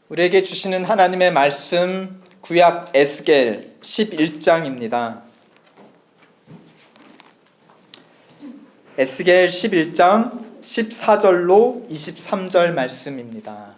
우리에게 주시는 하나님의 말씀 구약 에스겔 11장입니다. 에스겔 11장 14절로 23절 말씀입니다.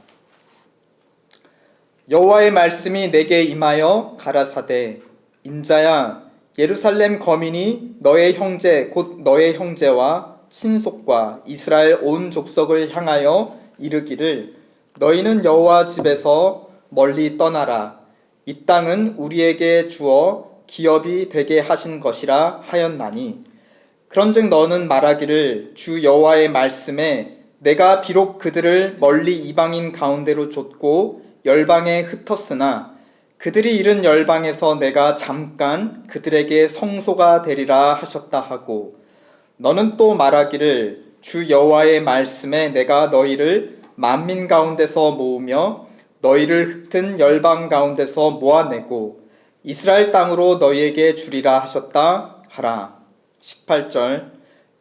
여호와의 말씀이 내게 임하여 가라사대 인자야 예루살렘 거민이 너의 형제 곧 너의 형제와 친속과 이스라엘 온 족속을 향하여 이르기를 너희는 여호와 집에서 멀리 떠나라. 이 땅은 우리에게 주어 기업이 되게 하신 것이라 하였나니 그런즉 너는 말하기를 주 여호와의 말씀에 내가 비록 그들을 멀리 이방인 가운데로 쫓고 열방에 흩었으나 그들이 이른 열방에서 내가 잠깐 그들에게 성소가 되리라 하셨다 하고 너는 또 말하기를 주 여호와의 말씀에 내가 너희를 만민 가운데서 모으며 너희를 흩은 열방 가운데서 모아내고 이스라엘 땅으로 너희에게 주리라 하셨다 하라. 18절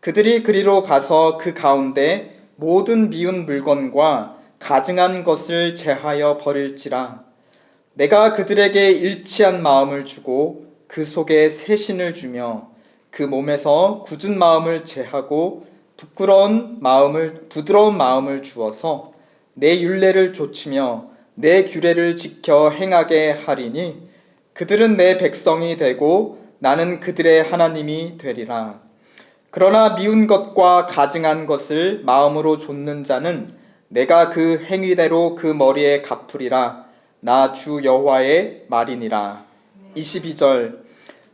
그들이 그리로 가서 그 가운데 모든 미운 물건과 가증한 것을 제하여 버릴지라. 내가 그들에게 일치한 마음을 주고 그 속에 새신을 주며 그 몸에서 굳은 마음을 제하고 부드러운 마음을 주어서 내 율례를 좇으며 내 규례를 지켜 행하게 하리니 그들은 내 백성이 되고 나는 그들의 하나님이 되리라. 그러나 미운 것과 가증한 것을 마음으로 좇는 자는 내가 그 행위대로 그 머리에 갚으리라. 나 주 여호와의 말이니라. 22절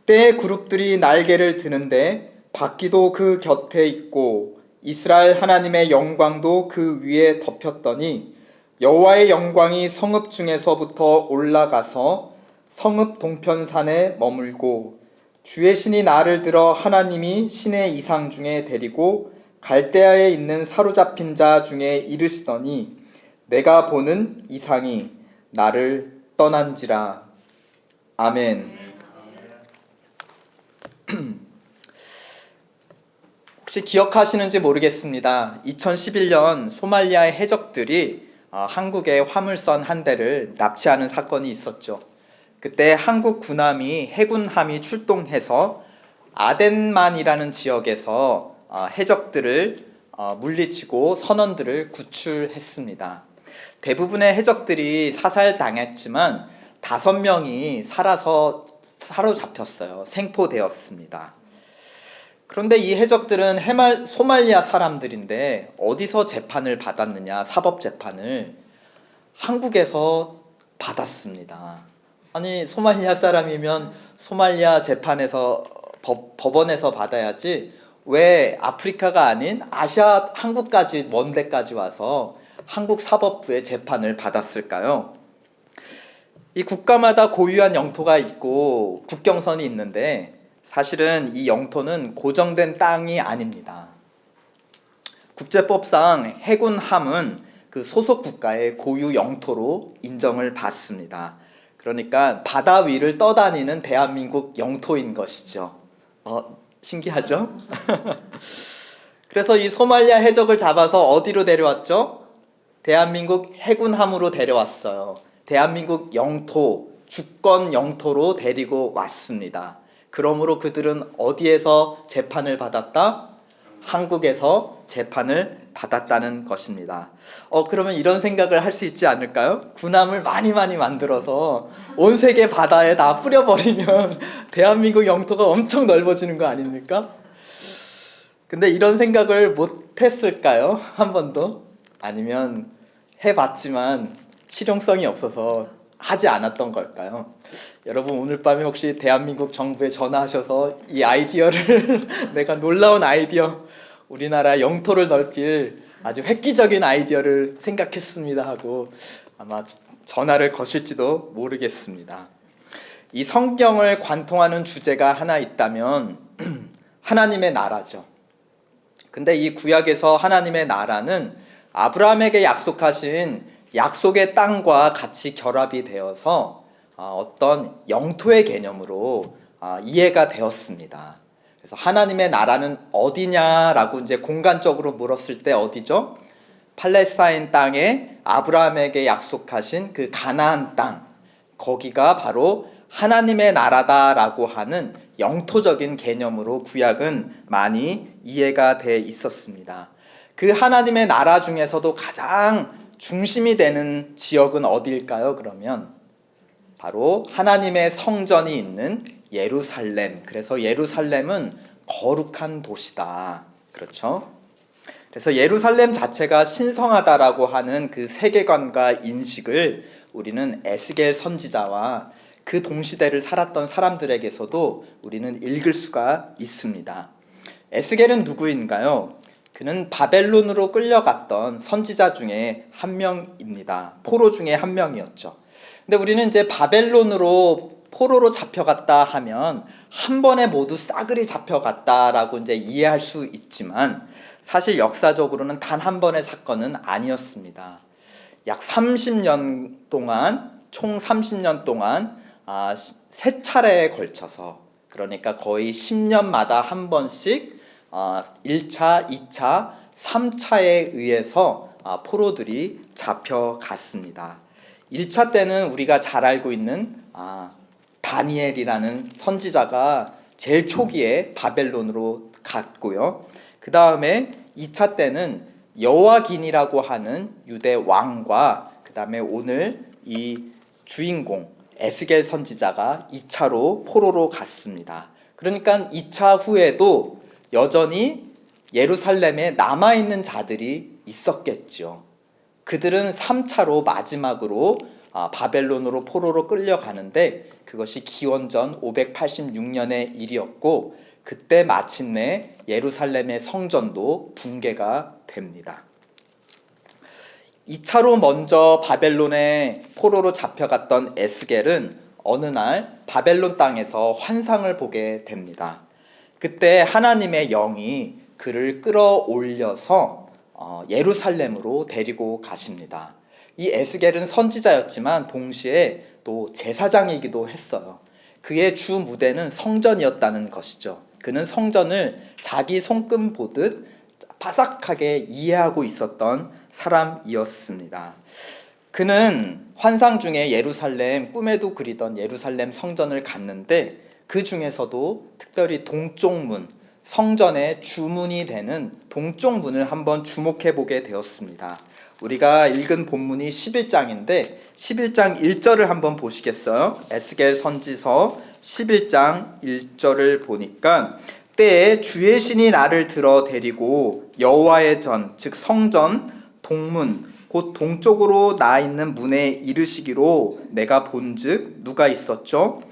때에 그룹들이 날개를 드는데 바퀴도 그 곁에 있고 이스라엘 하나님의 영광도 그 위에 덮였더니 여호와의 영광이 성읍 중에서부터 올라가서 성읍 동편산에 머물고 주의 신이 나를 들어 하나님이 신의 이상 중에 데리고 갈대아에 있는 사로잡힌 자 중에 이르시더니 내가 보는 이상이 나를 떠난지라. 아멘. 혹시 기억하시는지 모르겠습니다. 2011년 소말리아의 해적들이 한국에 화물선 한 대를 납치하는 사건이 있었죠. 그때 한국 군함이 해군함이 출동해서 아덴만이라는 지역에서 해적들을 물리치고 선원들을 구출했습니다. 대부분의 해적들이 사살당했지만 5명이 살아서 사로잡혔어요. 생포되었습니다. 그런데 이 해적들은 소말리아 사람들인데 어디서 재판을 받았느냐, 사법재판을 한국에서 받았습니다. 아니 소말리아 사람이면 소말리아 재판에서 법원에서 받아야지 왜 아프리카가 아닌 아시아 한국까지 먼 데까지 와서 한국 사법부의 재판을 받았을까요? 이 국가마다 고유한 영토가 있고 국경선이 있는데 사실은 이 영토는 고정된 땅이 아닙니다. 국제법상 해군함은 그 소속 국가의 고유 영토로 인정을 받습니다. 그러니까 바다 위를 떠다니는 대한민국 영토인 것이죠. 신기하죠? 그래서 이 소말리아 해적을 잡아서 어디로 데려왔죠? 대한민국 해군함으로 데려왔어요. 대한민국 영토, 주권 영토로 데리고 왔습니다. 그러므로 그들은 어디에서 재판을 받았다? 한국에서 재판을 받았다는 것입니다. 그러면 이런 생각을 할 수 있지 않을까요? 군함을 많이 만들어서 온 세계 바다에 다 뿌려버리면 대한민국 영토가 엄청 넓어지는 거 아닙니까? 근데 이런 생각을 못했을까요? 한 번도? 아니면 해봤지만 실용성이 없어서 하지 않았던 걸까요? 여러분 오늘 밤에 혹시 대한민국 정부에 전화하셔서 이 아이디어를 내가 놀라운 아이디어, 우리나라 영토를 넓힐 아주 획기적인 아이디어를 생각했습니다 하고 아마 전화를 거실지도 모르겠습니다. 이 성경을 관통하는 주제가 하나 있다면 하나님의 나라죠. 근데 이 구약에서 하나님의 나라는 아브라함에게 약속하신 약속의 땅과 같이 결합이 되어서 어떤 영토의 개념으로 이해가 되었습니다. 그래서 하나님의 나라는 어디냐라고 이제 공간적으로 물었을 때 어디죠? 팔레스타인 땅에 아브라함에게 약속하신 그 가나안 땅, 거기가 바로 하나님의 나라다라고 하는 영토적인 개념으로 구약은 많이 이해가 돼 있었습니다. 그 하나님의 나라 중에서도 가장 중심이 되는 지역은 어디일까요? 그러면 바로 하나님의 성전이 있는 예루살렘. 그래서 예루살렘은 거룩한 도시다. 그렇죠? 그래서 예루살렘 자체가 신성하다라고 하는 그 세계관과 인식을 우리는 에스겔 선지자와 그 동시대를 살았던 사람들에게서도 우리는 읽을 수가 있습니다. 에스겔은 누구인가요? 그는 바벨론으로 끌려갔던 선지자 중에 한 명입니다. 포로 중에 한 명이었죠. 근데 우리는 이제 바벨론으로 포로로 잡혀갔다 하면 한 번에 모두 싸그리 잡혀갔다라고 이제 이해할 수 있지만 사실 역사적으로는 단 한 번의 사건은 아니었습니다. 약 30년 동안, 총 30년 동안 세 차례에 걸쳐서, 그러니까 거의 10년마다 한 번씩 1차, 2차, 3차에 의해서 포로들이 잡혀갔습니다. 1차 때는 우리가 잘 알고 있는 다니엘이라는 선지자가 제일 초기에 바벨론으로 갔고요. 그 다음에 2차 때는 여호와긴이라고 하는 유대 왕과 그 다음에 오늘 이 주인공 에스겔 선지자가 2차로 포로로 갔습니다. 그러니까 2차 후에도 여전히 예루살렘에 남아있는 자들이 있었겠죠. 그들은 3차로 마지막으로 바벨론으로 포로로 끌려가는데 그것이 기원전 586년의 일이었고 그때 마침내 예루살렘의 성전도 붕괴가 됩니다. 2차로 먼저 바벨론에 포로로 잡혀갔던 에스겔은 어느 날 바벨론 땅에서 환상을 보게 됩니다. 그때 하나님의 영이 그를 끌어올려서 예루살렘으로 데리고 가십니다. 이 에스겔은 선지자였지만 동시에 또 제사장이기도 했어요. 그의 주 무대는 성전이었다는 것이죠. 그는 성전을 자기 손금 보듯 바삭하게 이해하고 있었던 사람이었습니다. 그는 환상 중에 예루살렘, 꿈에도 그리던 예루살렘 성전을 갔는데 그 중에서도 특별히 동쪽 문, 성전의 주문이 되는 동쪽 문을 한번 주목해 보게 되었습니다. 우리가 읽은 본문이 11장인데 11장 1절을 한번 보시겠어요? 에스겔 선지서 11장 1절을 보니까 때에 주의 신이 나를 들어 데리고 여호와의 전, 즉 성전 동문 곧 동쪽으로 나 있는 문에 이르시기로 내가 본즉 누가 있었죠?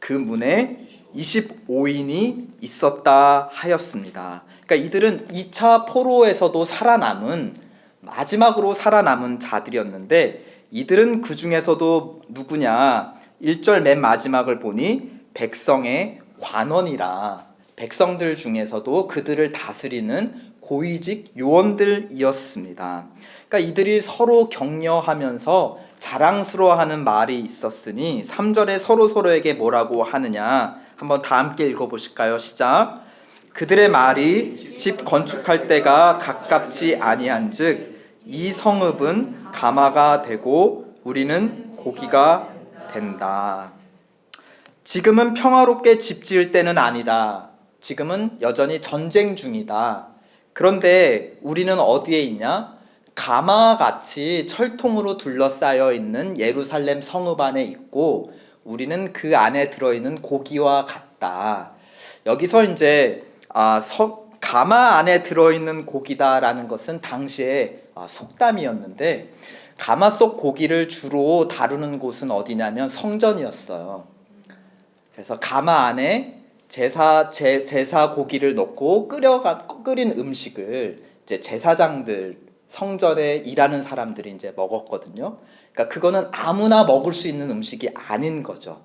그 문에 25인이 있었다 하였습니다. 그러니까 이들은 2차 포로에서도 살아남은 마지막으로 살아남은 자들이었는데 이들은 그 중에서도 누구냐? 1절 맨 마지막을 보니 백성의 관원이라, 백성들 중에서도 그들을 다스리는 고위직 요원들이었습니다. 그러니까 이들이 서로 격려하면서 자랑스러워하는 말이 있었으니 3절에 서로에게 뭐라고 하느냐 한번 다 함께 읽어보실까요? 시작. 그들의 말이 집 건축할 때가 가깝지 아니한즉 이 성읍은 가마가 되고 우리는 고기가 된다. 지금은 평화롭게 집 지을 때는 아니다. 지금은 여전히 전쟁 중이다. 그런데 우리는 어디에 있냐? 가마같이 철통으로 둘러싸여 있는 예루살렘 성읍 안에 있고 우리는 그 안에 들어있는 고기와 같다. 여기서 이제 가마 안에 들어있는 고기다라는 것은 당시에 속담이었는데 가마 속 고기를 주로 다루는 곳은 어디냐면 성전이었어요. 그래서 가마 안에 제사 고기를 넣고 끓인 음식을 이제 제사장들 성전에 일하는 사람들이 이제 먹었거든요. 그러니까 그거는 아무나 먹을 수 있는 음식이 아닌 거죠.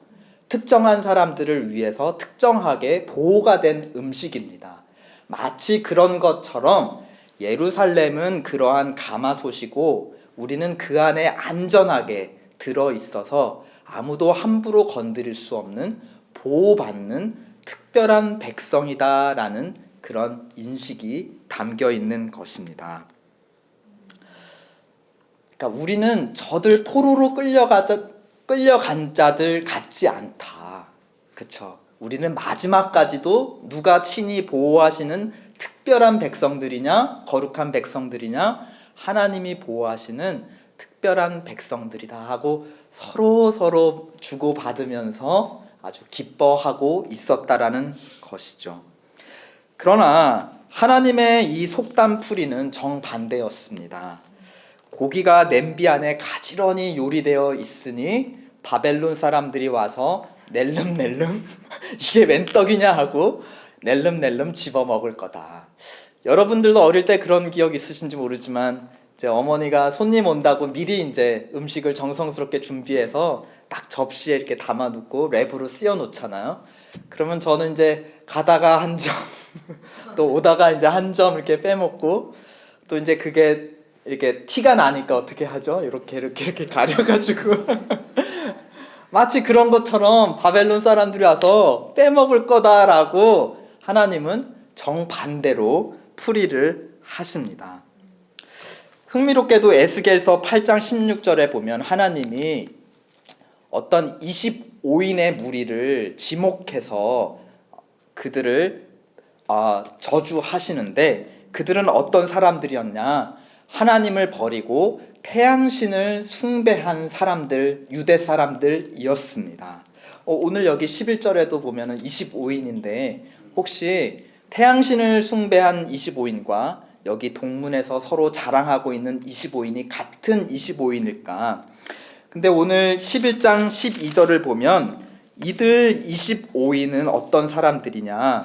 특정한 사람들을 위해서 특정하게 보호가 된 음식입니다. 마치 그런 것처럼 예루살렘은 그러한 가마솥이고 우리는 그 안에 안전하게 들어있어서 아무도 함부로 건드릴 수 없는 보호받는 특별한 백성이다라는 그런 인식이 담겨 있는 것입니다. 그러니까 우리는 저들 포로로 끌려간 자들 같지 않다. 그쵸? 우리는 마지막까지도 누가 친히 보호하시는 특별한 백성들이냐, 거룩한 백성들이냐, 하나님이 보호하시는 특별한 백성들이다 하고 서로 주고받으면서 아주 기뻐하고 있었다라는 것이죠. 그러나 하나님의 이 속담풀이는 정반대였습니다. 고기가 냄비 안에 가지런히 요리되어 있으니 바벨론 사람들이 와서 낼름낼름 이게 웬 떡이냐 하고 낼름낼름 집어먹을 거다. 여러분들도 어릴 때 그런 기억 있으신지 모르지만 이제 어머니가 손님 온다고 미리 이제 음식을 정성스럽게 준비해서 딱 접시에 이렇게 담아놓고 랩으로 씌워 놓잖아요. 그러면 저는 이제 가다가 한 점, 또 오다가 이제 한 점 이렇게 빼먹고, 또 이제 그게 이렇게 티가 나니까 어떻게 하죠? 이렇게 가려가지고 마치 그런 것처럼 바벨론 사람들이 와서 빼먹을 거다라고 하나님은 정반대로 풀이를 하십니다. 흥미롭게도 에스겔서 8장 16절에 보면 하나님이 어떤 25인의 무리를 지목해서 그들을 저주하시는데, 그들은 어떤 사람들이었냐? 하나님을 버리고 태양신을 숭배한 사람들, 유대 사람들이었습니다. 오늘 여기 11절에도 보면 25인인데 혹시 태양신을 숭배한 25인과 여기 동문에서 서로 자랑하고 있는 25인이 같은 25인일까? 근데 오늘 11장 12절을 보면 이들 25인은 어떤 사람들이냐?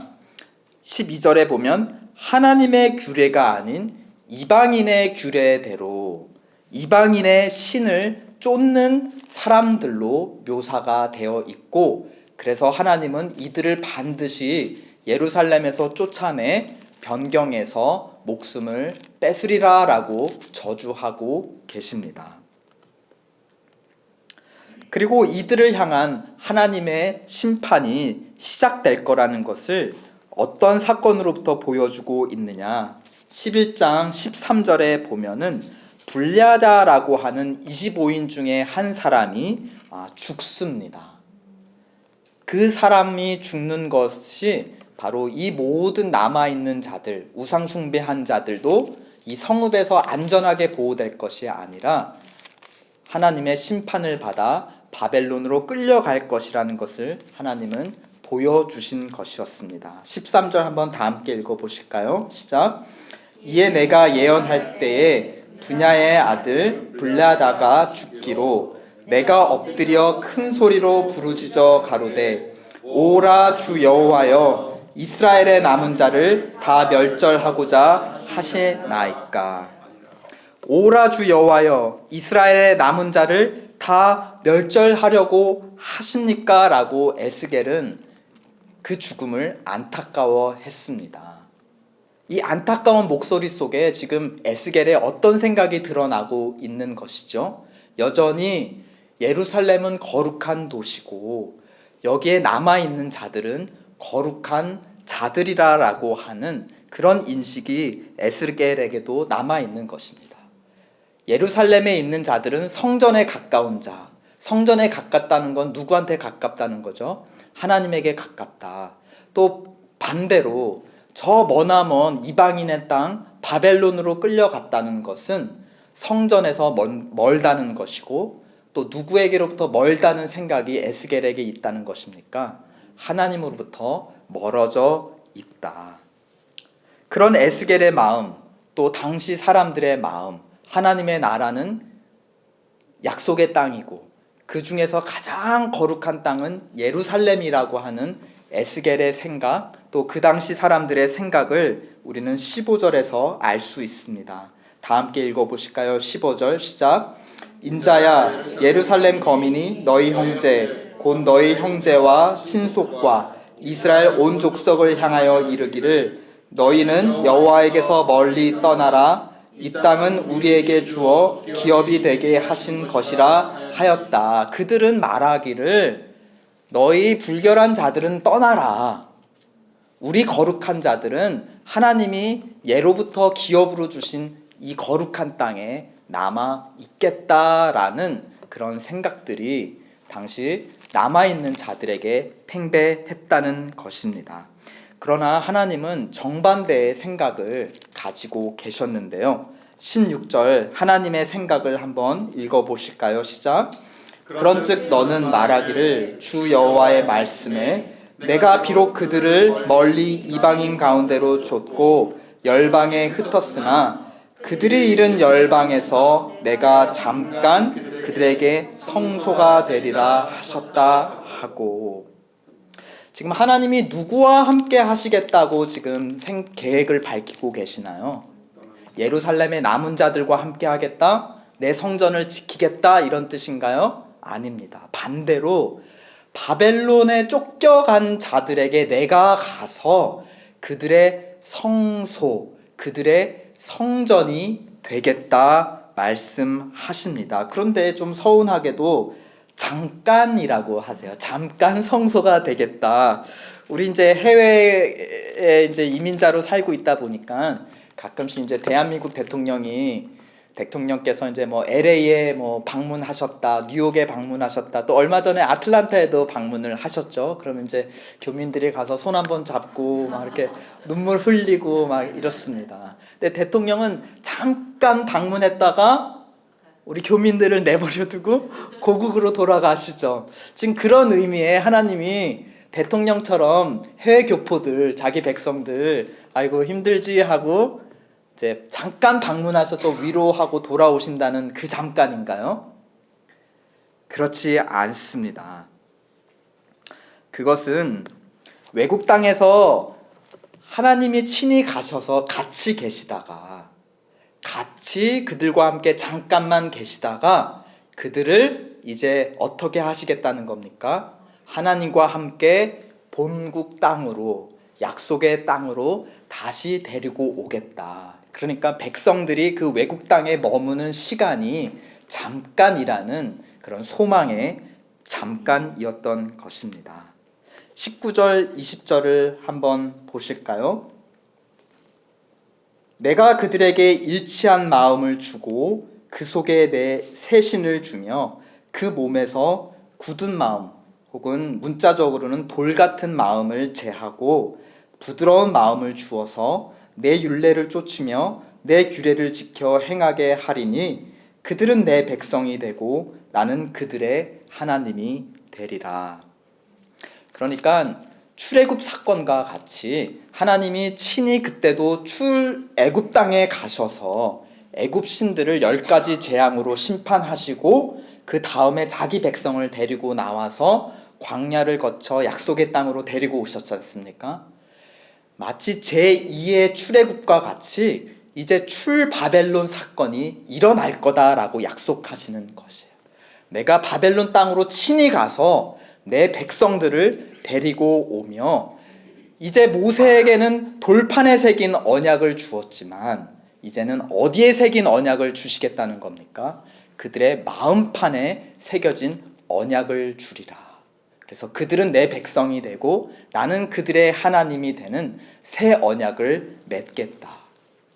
12절에 보면 하나님의 규례가 아닌 이방인의 규례대로 이방인의 신을 쫓는 사람들로 묘사가 되어 있고, 그래서 하나님은 이들을 반드시 예루살렘에서 쫓아내 변경해서 목숨을 뺏으리라 라고 저주하고 계십니다. 그리고 이들을 향한 하나님의 심판이 시작될 거라는 것을 어떤 사건으로부터 보여주고 있느냐? 11장 13절에 보면은 불랴다라고 하는 25인 중에 한 사람이 죽습니다. 그 사람이 죽는 것이 바로 이 모든 남아있는 자들, 우상숭배한 자들도 이 성읍에서 안전하게 보호될 것이 아니라 하나님의 심판을 받아 바벨론으로 끌려갈 것이라는 것을 하나님은 보여주신 것이었습니다. 13절 한번 다 함께 읽어보실까요? 시작. 이에 내가 예언할 때에 분야의 아들 블랴다가 죽기로 내가 엎드려 큰 소리로 부르짖어 가로되 오라 주 여호와여 이스라엘의 남은 자를 다 멸절하고자 하시나이까. 오라 주 여호와여 이스라엘의 남은 자를 다 멸절하려고 하십니까? 라고 에스겔은 그 죽음을 안타까워했습니다. 이 안타까운 목소리 속에 지금 에스겔의 어떤 생각이 드러나고 있는 것이죠? 여전히 예루살렘은 거룩한 도시고 여기에 남아있는 자들은 거룩한 자들이라고 하는 그런 인식이 에스겔에게도 남아있는 것입니다. 예루살렘에 있는 자들은 성전에 가까운 자, 성전에 가깝다는 건 누구한테 가깝다는 거죠? 하나님에게 가깝다. 또 반대로 저 머나먼 이방인의 땅 바벨론으로 끌려갔다는 것은 성전에서 멀다는 것이고, 또 누구에게로부터 멀다는 생각이 에스겔에게 있다는 것입니까? 하나님으로부터 멀어져 있다. 그런 에스겔의 마음, 또 당시 사람들의 마음, 하나님의 나라는 약속의 땅이고 그 중에서 가장 거룩한 땅은 예루살렘이라고 하는 에스겔의 생각, 또 그 당시 사람들의 생각을 우리는 15절에서 알 수 있습니다. 다 함께 읽어보실까요? 15절 시작. 인자야 예루살렘 거민이 너희 형제 곧 너희 형제와 친속과 이스라엘 온 족속을 향하여 이르기를 너희는 여호와에게서 멀리 떠나라. 이 땅은 우리에게 주어 기업이 되게 하신 것이라 하였다. 그들은 말하기를 너희 불결한 자들은 떠나라. 우리 거룩한 자들은 하나님이 예로부터 기업으로 주신 이 거룩한 땅에 남아 있겠다라는 그런 생각들이 당시 남아있는 자들에게 팽배했다는 것입니다. 그러나 하나님은 정반대의 생각을 가지고 계셨는데요. 16절 하나님의 생각을 한번 읽어보실까요? 시작. 그런즉 너는 말하기를 주 여호와의 말씀에 내가 비록 그들을 멀리 이방인 가운데로 쫓고 열방에 흩었으나 그들이 잃은 열방에서 내가 잠깐 그들에게 성소가 되리라 하셨다 하고, 지금 하나님이 누구와 함께 하시겠다고 지금 계획을 밝히고 계시나요? 예루살렘의 남은 자들과 함께 하겠다? 내 성전을 지키겠다? 이런 뜻인가요? 아닙니다. 반대로 바벨론에 쫓겨간 자들에게 내가 가서 그들의 성소, 그들의 성전이 되겠다 말씀하십니다. 그런데 좀 서운하게도 잠깐이라고 하세요. 잠깐 성소가 되겠다. 우리 이제 해외에 이제 이민자로 살고 있다 보니까 가끔씩 이제 대한민국 대통령께서 이제 뭐 LA에 뭐 방문하셨다, 뉴욕에 방문하셨다, 또 얼마 전에 아틀란타에도 방문을 하셨죠. 그러면 이제 교민들이 가서 손 한번 잡고 막 이렇게 눈물 흘리고 막 이렇습니다. 근데 대통령은 잠깐 방문했다가 우리 교민들을 내버려 두고 고국으로 돌아가시죠. 지금 그런 의미의 하나님이 대통령처럼 해외 교포들, 자기 백성들 아이고 힘들지 하고 이제 잠깐 방문하셔서 위로하고 돌아오신다는 그 잠깐인가요? 그렇지 않습니다. 그것은 외국 땅에서 하나님이 친히 가셔서 같이 계시다가, 같이 그들과 함께 잠깐만 계시다가 그들을 이제 어떻게 하시겠다는 겁니까? 하나님과 함께 본국 땅으로, 약속의 땅으로 다시 데리고 오겠다. 그러니까 백성들이 그 외국 땅에 머무는 시간이 잠깐이라는 그런 소망의 잠깐이었던 것입니다. 19절, 20절을 한번 보실까요? 내가 그들에게 일치한 마음을 주고 그 속에 내 새신을 주며 그 몸에서 굳은 마음 혹은 문자적으로는 돌 같은 마음을 제하고 부드러운 마음을 주어서 내 율례를 쫓으며 내 규례를 지켜 행하게 하리니 그들은 내 백성이 되고 나는 그들의 하나님이 되리라. 그러니까 출애굽 사건과 같이 하나님이 친히 그때도 애굽 땅에 가셔서 애굽 신들을 10가지 재앙으로 심판하시고 그 다음에 자기 백성을 데리고 나와서 광야를 거쳐 약속의 땅으로 데리고 오셨지 않습니까? 마치 제2의 출애굽과 같이 이제 출바벨론 사건이 일어날 거다라고 약속하시는 것이에요. 내가 바벨론 땅으로 친히 가서 내 백성들을 데리고 오며, 이제 모세에게는 돌판에 새긴 언약을 주었지만 이제는 어디에 새긴 언약을 주시겠다는 겁니까? 그들의 마음판에 새겨진 언약을 주리라. 그래서 그들은 내 백성이 되고 나는 그들의 하나님이 되는 새 언약을 맺겠다.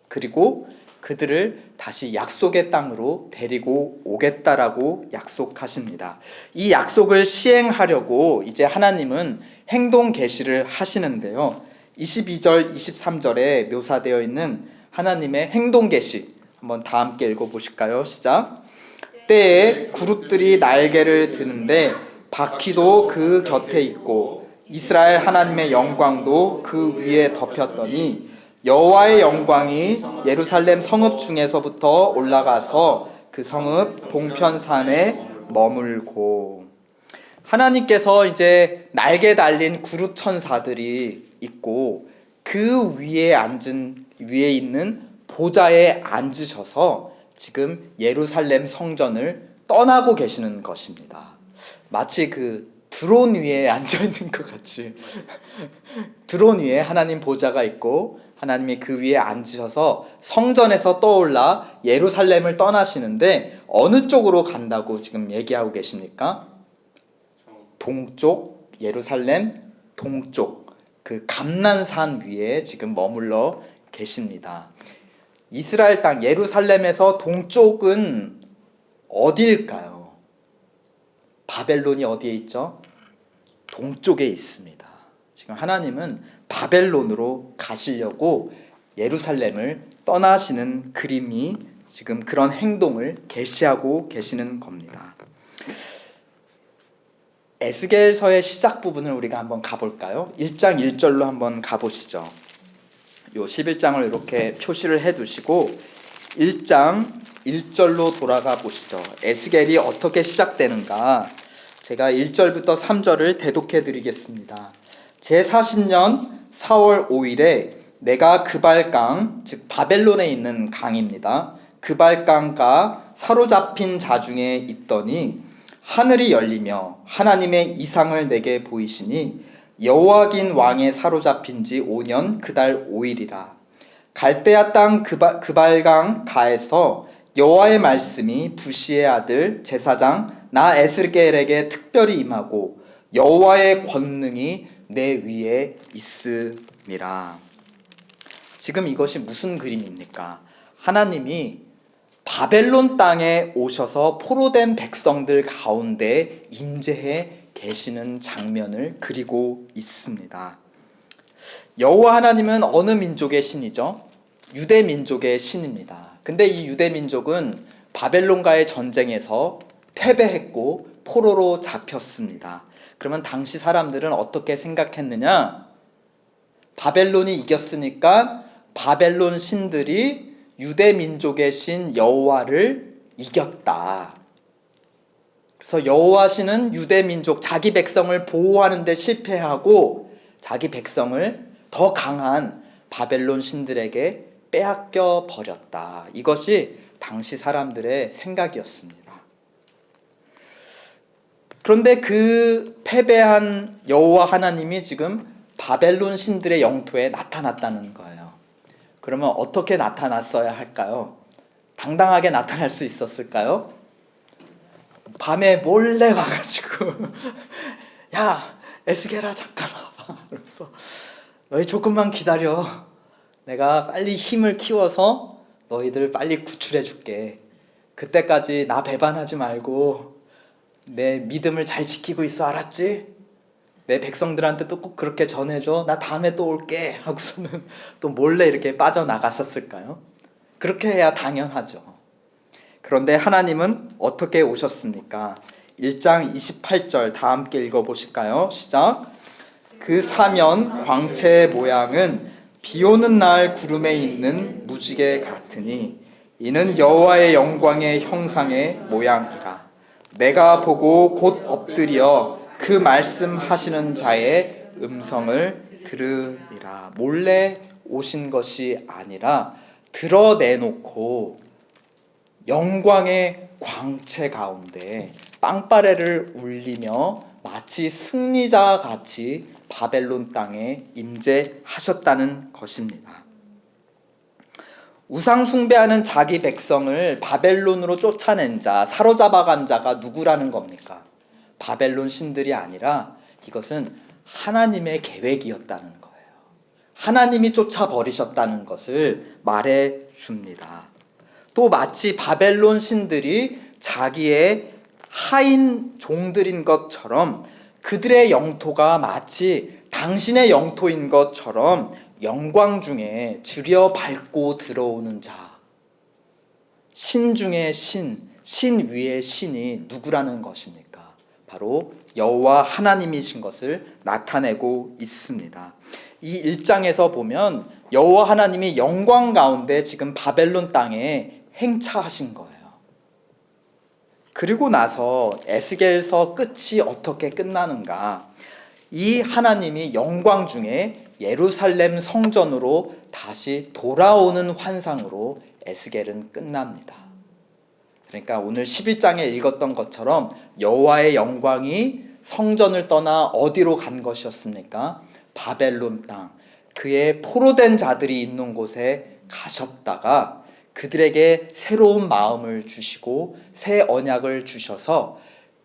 그리고 그들을 다시 약속의 땅으로 데리고 오겠다라고 약속하십니다. 이 약속을 시행하려고 이제 하나님은 행동 계시를 하시는데요. 22절, 23절에 묘사되어 있는 하나님의 행동 계시 한번 다 함께 읽어보실까요? 시작. 때에 그룹들이 날개를 드는데 바퀴도 그 곁에 있고 이스라엘 하나님의 영광도 그 위에 덮였더니 여호와의 영광이 예루살렘 성읍 중에서부터 올라가서 그 성읍 동편산에 머물고, 하나님께서 이제 날개 달린 그룹 천사들이 있고 그 위에 있는 보좌에 앉으셔서 지금 예루살렘 성전을 떠나고 계시는 것입니다. 마치 그 드론 위에 앉아 있는 것 같이 드론 위에 하나님 보좌가 있고 하나님이 그 위에 앉으셔서 성전에서 떠올라 예루살렘을 떠나시는데 어느 쪽으로 간다고 지금 얘기하고 계십니까? 동쪽, 예루살렘 동쪽 그 감난산 위에 지금 머물러 계십니다. 이스라엘 땅 예루살렘에서 동쪽은 어디일까요? 바벨론이 어디에 있죠? 동쪽에 있습니다. 지금 하나님은 바벨론으로 가시려고 예루살렘을 떠나시는 그림이 지금 그런 행동을 계시하고 계시는 겁니다. 에스겔서의 시작 부분을 우리가 한번 가볼까요? 1장 1절로 한번 가보시죠. 요 11장을 이렇게 표시를 해두시고 1장 1절로 돌아가 보시죠. 에스겔이 어떻게 시작되는가 제가 1절부터 3절을 대독해 드리겠습니다. 제40년 4월 5일에 내가 그발강, 즉 바벨론에 있는 강입니다. 그발강가 사로잡힌 자 중에 있더니 하늘이 열리며 하나님의 이상을 내게 보이시니 여호와긴 왕에 사로잡힌 지 5년 그달 5일이라. 갈대아 땅 그발강 가에서 여호와의 말씀이 부시의 아들 제사장 나 에스겔에게 특별히 임하고 여호와의 권능이 내 위에 있음이라. 지금 이것이 무슨 그림입니까? 하나님이 바벨론 땅에 오셔서 포로된 백성들 가운데 임재해 계시는 장면을 그리고 있습니다. 여호와 하나님은 어느 민족의 신이죠? 유대 민족의 신입니다. 근데 이 유대 민족은 바벨론과의 전쟁에서 패배했고 포로로 잡혔습니다. 그러면 당시 사람들은 어떻게 생각했느냐? 바벨론이 이겼으니까 바벨론 신들이 유대 민족의 신 여호와를 이겼다. 그래서 여호와 신은 유대 민족 자기 백성을 보호하는 데 실패하고 자기 백성을 더 강한 바벨론 신들에게 빼앗겨 버렸다. 이것이 당시 사람들의 생각이었습니다. 그런데 그 패배한 여호와 하나님이 지금 바벨론 신들의 영토에 나타났다는 거예요. 그러면 어떻게 나타났어야 할까요? 당당하게 나타날 수 있었을까요? 밤에 몰래 와가지고 야 에스겔아 잠깐 와봐. 그래서 너희 조금만 기다려. 내가 빨리 힘을 키워서 너희들 빨리 구출해 줄게. 그때까지 나 배반하지 말고 내 믿음을 잘 지키고 있어. 알았지? 내 백성들한테 또 꼭 그렇게 전해줘. 나 다음에 또 올게 하고서는 또 몰래 이렇게 빠져나가셨을까요? 그렇게 해야 당연하죠. 그런데 하나님은 어떻게 오셨습니까? 1장 28절 다 함께 읽어보실까요? 시작. 그 사면 광채의 모양은 비오는 날 구름에 있는 무지개 같으니 이는 여호와의 영광의 형상의 모양이라. 내가 보고 곧 엎드려 그 말씀하시는 자의 음성을 들으리라. 몰래 오신 것이 아니라 드러내놓고 영광의 광채 가운데 빵빠레를 울리며 마치 승리자 같이 바벨론 땅에 임재하셨다는 것입니다. 우상 숭배하는 자기 백성을 바벨론으로 쫓아낸 자, 사로잡아간 자가 누구라는 겁니까? 바벨론 신들이 아니라 이것은 하나님의 계획이었다는 거예요. 하나님이 쫓아버리셨다는 것을 말해 줍니다. 또 마치 바벨론 신들이 자기의 하인 종들인 것처럼 그들의 영토가 마치 당신의 영토인 것처럼 영광 중에 들여 밟고 들어오는 자, 신 중의 신, 신 위의 신이 누구라는 것입니까? 바로 여호와 하나님이신 것을 나타내고 있습니다. 이 1장에서 보면 여호와 하나님이 영광 가운데 지금 바벨론 땅에 행차하신 거예요. 그리고 나서 에스겔서 끝이 어떻게 끝나는가? 이 하나님이 영광 중에 예루살렘 성전으로 다시 돌아오는 환상으로 에스겔은 끝납니다. 그러니까 오늘 11장에 읽었던 것처럼 여호와의 영광이 성전을 떠나 어디로 간 것이었습니까? 바벨론 땅, 그의 포로된 자들이 있는 곳에 가셨다가 그들에게 새로운 마음을 주시고 새 언약을 주셔서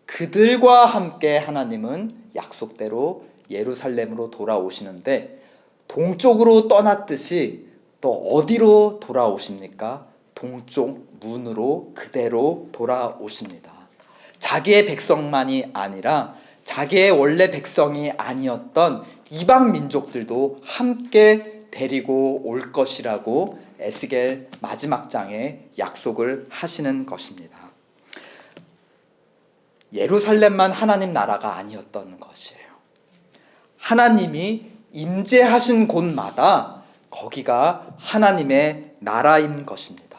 그들과 함께 하나님은 약속대로 예루살렘으로 돌아오시는데 동쪽으로 떠났듯이 또 어디로 돌아오십니까? 동쪽 문으로 그대로 돌아오십니다. 자기의 백성만이 아니라 자기의 원래 백성이 아니었던 이방 민족들도 함께 데리고 올 것이라고 에스겔 마지막 장에 약속을 하시는 것입니다. 예루살렘만 하나님 나라가 아니었던 것이에요. 하나님이 임재하신 곳마다 거기가 하나님의 나라인 것입니다.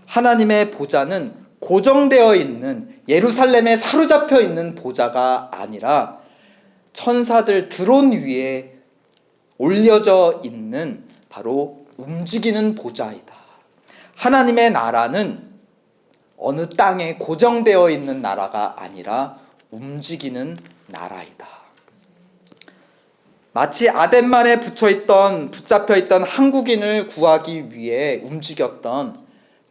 하나님의 보좌는 고정되어 있는, 예루살렘에 사로잡혀 있는 보좌가 아니라 천사들 드론 위에 올려져 있는 바로 움직이는 보좌이다. 하나님의 나라는 어느 땅에 고정되어 있는 나라가 아니라 움직이는 나라이다. 마치 아덴만에 붙잡혀 있던 한국인을 구하기 위해 움직였던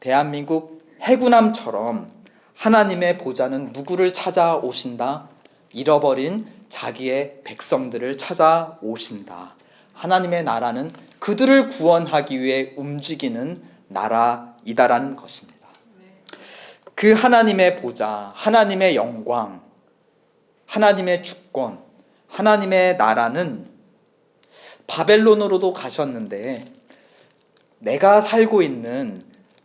대한민국 해군함처럼 하나님의 보좌는 누구를 찾아오신다? 잃어버린 자기의 백성들을 찾아오신다. 하나님의 나라는 그들을 구원하기 위해 움직이는 나라이다라는 것입니다. 그 하나님의 보좌, 하나님의 영광, 하나님의 주권, 하나님의 나라는 바벨론으로도 가셨는데 내가 살고 있는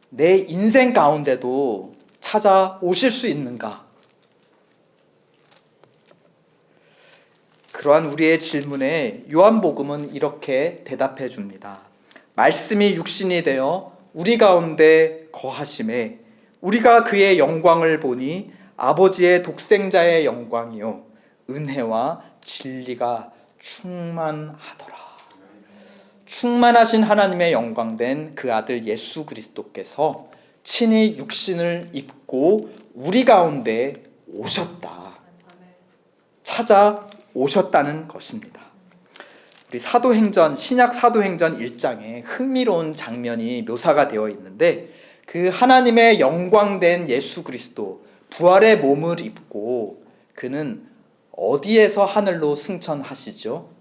내 인생 가운데도 찾아오실 수 있는가? 그러한 우리의 질문에 요한복음은 이렇게 대답해 줍니다. 말씀이 육신이 되어 우리 가운데 거하심에 우리가 그의 영광을 보니 아버지의 독생자의 영광이요 은혜와 진리가 충만하더라. 충만하신 하나님의 영광된 그 아들 예수 그리스도께서 친히 육신을 입고 우리 가운데 오셨다. 찾아오셨다는 것입니다. 우리 사도행전, 신약 사도행전 1장에 흥미로운 장면이 묘사가 되어 있는데 그 하나님의 영광된 예수 그리스도, 부활의 몸을 입고 그는 어디에서 하늘로 승천하시죠?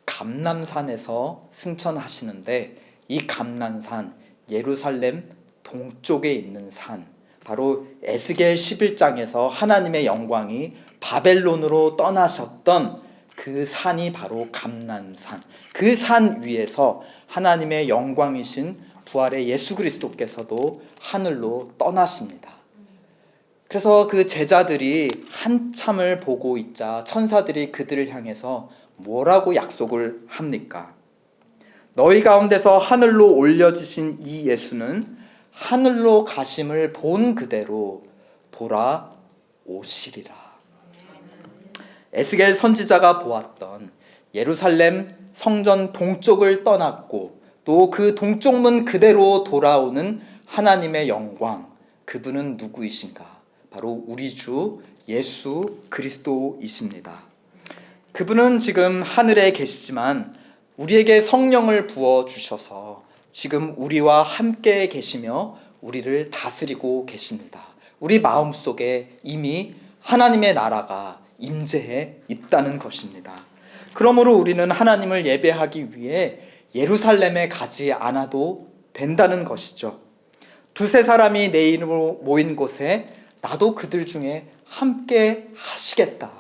감람산에서 승천하시는데 이 감람산, 예루살렘 동쪽에 있는 산, 바로 에스겔 11장에서 하나님의 영광이 바벨론으로 떠나셨던 그 산이 바로 감람산. 그 산 위에서 하나님의 영광이신 부활의 예수 그리스도께서도 하늘로 떠나십니다. 그래서 그 제자들이 한참을 보고 있자 천사들이 그들을 향해서 뭐라고 약속을 합니까? 너희 가운데서 하늘로 올려지신 이 예수는 하늘로 가심을 본 그대로 돌아오시리라. 에스겔 선지자가 보았던 예루살렘 성전 동쪽을 떠났고 또 그 동쪽문 그대로 돌아오는 하나님의 영광, 그분은 누구이신가? 바로 우리 주 예수 그리스도이십니다. 그분은 지금 하늘에 계시지만 우리에게 성령을 부어주셔서 지금 우리와 함께 계시며 우리를 다스리고 계십니다. 우리 마음속에 이미 하나님의 나라가 임재해 있다는 것입니다. 그러므로 우리는 하나님을 예배하기 위해 예루살렘에 가지 않아도 된다는 것이죠. 두세 사람이 내 이름으로 모인 곳에 나도 그들 중에 함께 하시겠다.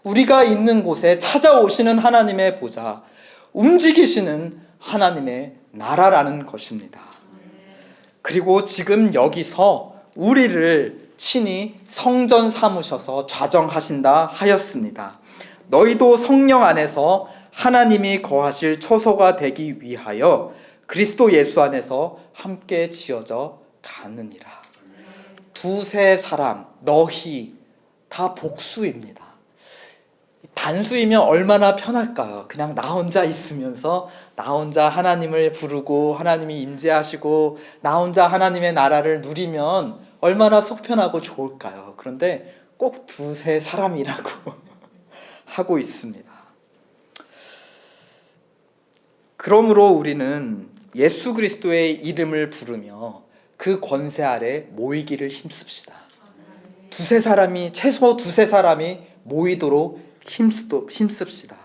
우리가 있는 곳에 찾아오시는 하나님의 보좌, 움직이시는 하나님의 나라라는 것입니다. 그리고 지금 여기서 우리를 친히 성전 삼으셔서 좌정하신다 하였습니다. 너희도 성령 안에서 하나님이 거하실 처소가 되기 위하여 그리스도 예수 안에서 함께 지어져 가느니라. 두세 사람, 너희 다 복수입니다. 단수이면 얼마나 편할까요? 그냥 나 혼자 있으면서 나 혼자 하나님을 부르고 하나님이 임재하시고 나 혼자 하나님의 나라를 누리면 얼마나 속 편하고 좋을까요? 그런데 꼭 두세 사람이라고 하고 있습니다. 그러므로 우리는 예수 그리스도의 이름을 부르며 그 권세 아래 모이기를 힘씁시다. 두세 사람이, 최소 두세 사람이 모이도록 힘씁시다.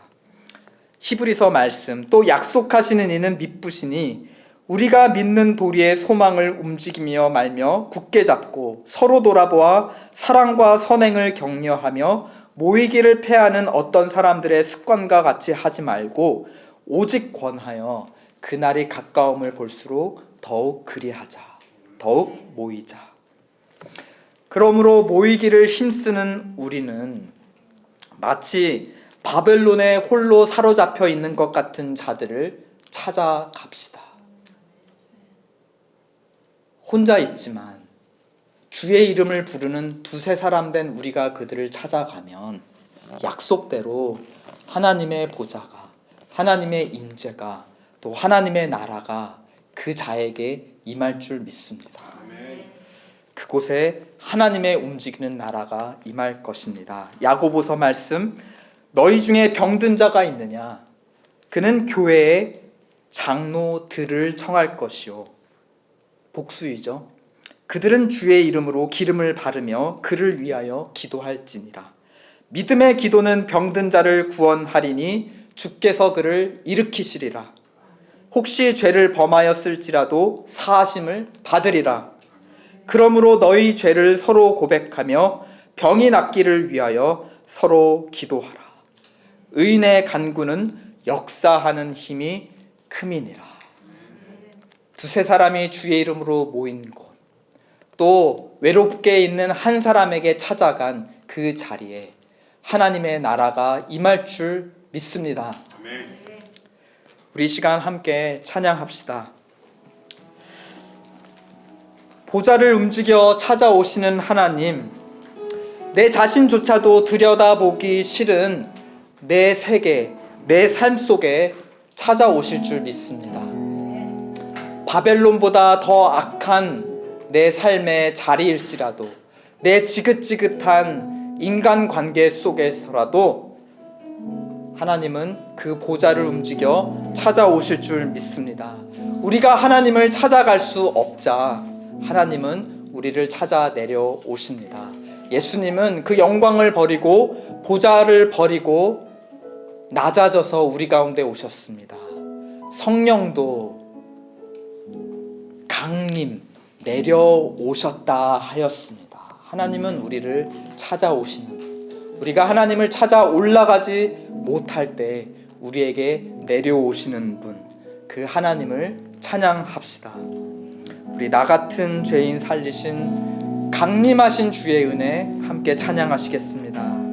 히브리서 말씀, 또 약속하시는 이는 미쁘시니 우리가 믿는 도리의 소망을 움직이며 말며 굳게 잡고 서로 돌아보아 사랑과 선행을 격려하며 모이기를 패하는 어떤 사람들의 습관과 같이 하지 말고 오직 권하여 그날이 가까움을 볼수록 더욱 그리하자. 더욱 모이자. 그러므로 모이기를 힘쓰는 우리는 마치 바벨론에 홀로 사로잡혀 있는 것 같은 자들을 찾아갑시다. 혼자 있지만 주의 이름을 부르는 두세 사람 된 우리가 그들을 찾아가면 약속대로 하나님의 보좌가, 하나님의 임재가, 또 하나님의 나라가 그 자에게 임할 줄 믿습니다. 그곳에 하나님의 움직이는 나라가 임할 것입니다. 야고보서 말씀, 너희 중에 병든 자가 있느냐? 그는 교회의 장로들을 청할 것이요. 복수이죠. 그들은 주의 이름으로 기름을 바르며 그를 위하여 기도할지니라. 믿음의 기도는 병든 자를 구원하리니 주께서 그를 일으키시리라. 혹시 죄를 범하였을지라도 사하심을 받으리라. 그러므로 너희 죄를 서로 고백하며 병이 낫기를 위하여 서로 기도하라. 의인의 간구는 역사하는 힘이 큼이니라. 두세 사람이 주의 이름으로 모인 곳, 또 외롭게 있는 한 사람에게 찾아간 그 자리에 하나님의 나라가 임할 줄 믿습니다. 우리 시간 함께 찬양합시다. 보좌를 움직여 찾아오시는 하나님, 내 자신조차도 들여다보기 싫은 내 세계, 내 삶 속에 찾아오실 줄 믿습니다. 바벨론보다 더 악한 내 삶의 자리일지라도, 내 지긋지긋한 인간관계 속에서라도 하나님은 그 보좌를 움직여 찾아오실 줄 믿습니다. 우리가 하나님을 찾아갈 수 없자 하나님은 우리를 찾아 내려오십니다. 예수님은 그 영광을 버리고 보좌를 버리고 낮아져서 우리 가운데 오셨습니다. 성령도 강림 내려오셨다 하였습니다. 하나님은 우리를 찾아오시는, 우리가 하나님을 찾아 올라가지 못할 때 우리에게 내려오시는 분, 그 하나님을 찬양합시다. 우리 나 같은 죄인 살리신 강림하신 주의 은혜 함께 찬양하시겠습니다.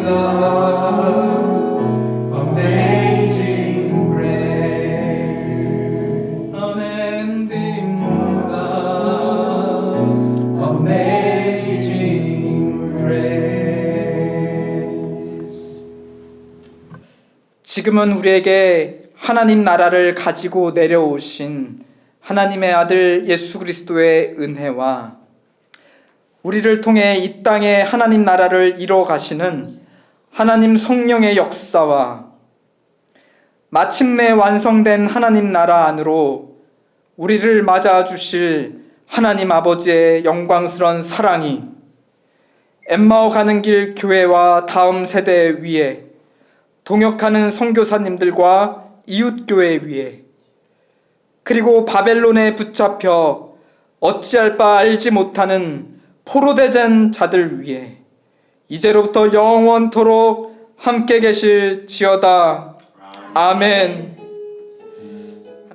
love, amazing grace, unending love, amazing grace. 지금은 우리에게 하나님 나라를 가지고 내려오신 하나님의 아들 예수 그리스도의 은혜와 우리를 통해 이 땅에 하나님 나라를 이뤄 가시는 하나님 성령의 역사와 마침내 완성된 하나님 나라 안으로 우리를 맞아 주실 하나님 아버지의 영광스러운 사랑이 엠마오 가는 길 교회와 다음 세대 위에 동역하는 선교사님들과 이웃교회 위에 그리고 바벨론에 붙잡혀 어찌할 바 알지 못하는 포로된 자들 위에 이제로부터 영원토록 함께 계실지어다. 아멘.